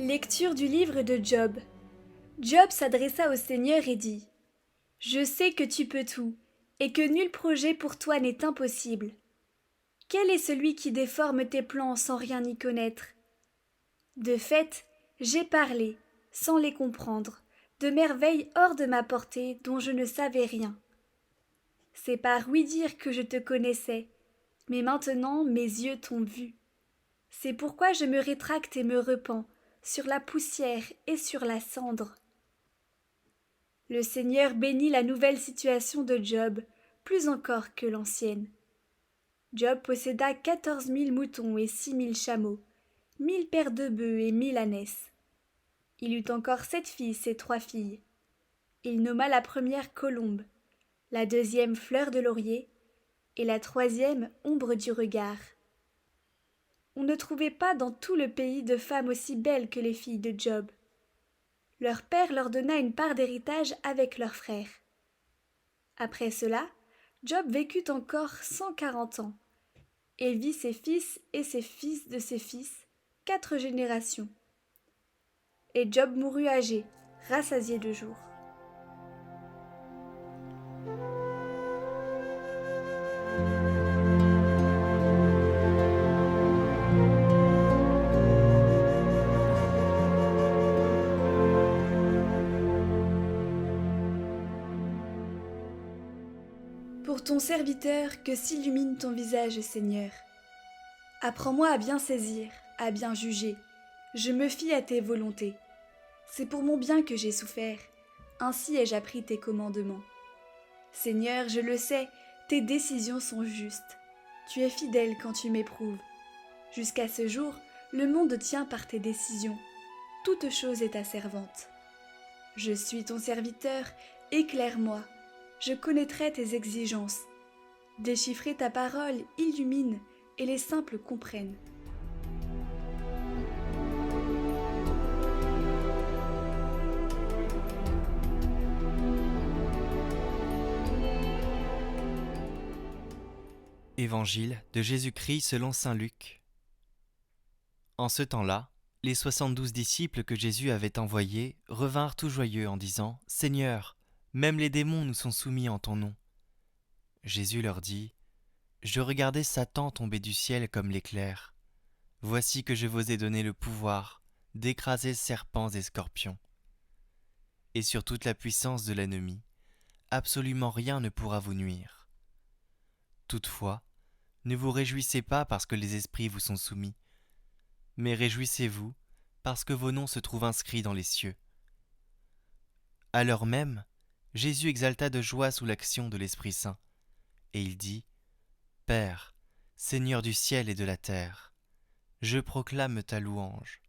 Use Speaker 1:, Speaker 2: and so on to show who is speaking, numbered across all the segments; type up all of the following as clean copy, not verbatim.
Speaker 1: Lecture du livre de Job. Job s'adressa au Seigneur et dit : Je sais que tu peux tout, et que nul projet pour toi n'est impossible. Quel est celui qui déforme tes plans sans rien y connaître ? De fait, j'ai parlé, sans les comprendre, de merveilles hors de ma portée dont je ne savais rien. C'est par ouï-dire que je te connaissais, mais maintenant mes yeux t'ont vu. C'est pourquoi je me rétracte et me repens, sur la poussière et sur la cendre. Le Seigneur bénit la nouvelle situation de Job, plus encore que l'ancienne. Job posséda 14 000 moutons et 6 000 chameaux, 1 000 paires de bœufs et 1 000 ânesses. Il eut encore 7 fils et 3 filles. Il nomma la première Colombe, la deuxième Fleur de laurier, et la troisième Ombre du regard. On ne trouvait pas dans tout le pays de femmes aussi belles que les filles de Job. Leur père leur donna une part d'héritage avec leurs frères. Après cela, Job vécut encore 140 ans, et vit ses fils et ses fils de ses fils, 4 générations. Et Job mourut âgé, rassasié de jours. Pour ton serviteur, que s'illumine ton visage, Seigneur. Apprends-moi à bien saisir, à bien juger. Je me fie à tes volontés. C'est pour mon bien que j'ai souffert. Ainsi ai-je appris tes commandements. Seigneur, je le sais, tes décisions sont justes. Tu es fidèle quand tu m'éprouves. Jusqu'à ce jour, le monde tient par tes décisions. Toute chose est ta servante. Je suis ton serviteur, éclaire-moi. Je connaîtrai tes exigences. Déchiffrer ta parole illumine, et les simples comprennent.
Speaker 2: Évangile de Jésus-Christ selon saint Luc. En ce temps-là, les 72 disciples que Jésus avait envoyés revinrent tout joyeux en disant : « Seigneur, même les démons nous sont soumis en ton nom. » Jésus leur dit : « Je regardais Satan tomber du ciel comme l'éclair. Voici que je vous ai donné le pouvoir d'écraser serpents et scorpions. Et sur toute la puissance de l'ennemi, absolument rien ne pourra vous nuire. Toutefois, ne vous réjouissez pas parce que les esprits vous sont soumis, mais réjouissez-vous parce que vos noms se trouvent inscrits dans les cieux. » À l'heure même, Jésus exalta de joie sous l'action de l'Esprit Saint, et il dit : « Père, Seigneur du ciel et de la terre, je proclame ta louange.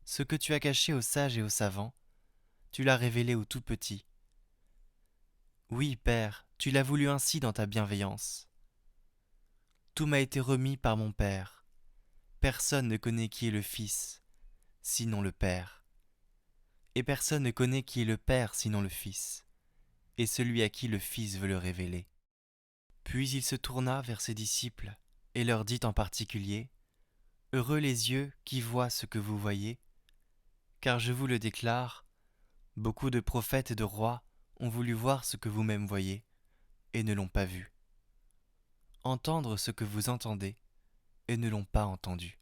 Speaker 2: Ce que tu as caché aux sages et aux savants, tu l'as révélé aux tout petits. Oui, Père, tu l'as voulu ainsi dans ta bienveillance. Tout m'a été remis par mon Père. Personne ne connaît qui est le Fils, sinon le Père. Et personne ne connaît qui est le Père, sinon le Fils, et celui à qui le Fils veut le révéler. » Puis il se tourna vers ses disciples et leur dit en particulier : « Heureux les yeux qui voient ce que vous voyez, car je vous le déclare, beaucoup de prophètes et de rois ont voulu voir ce que vous-même voyez, et ne l'ont pas vu. Entendre ce que vous entendez, et ne l'ont pas entendu. »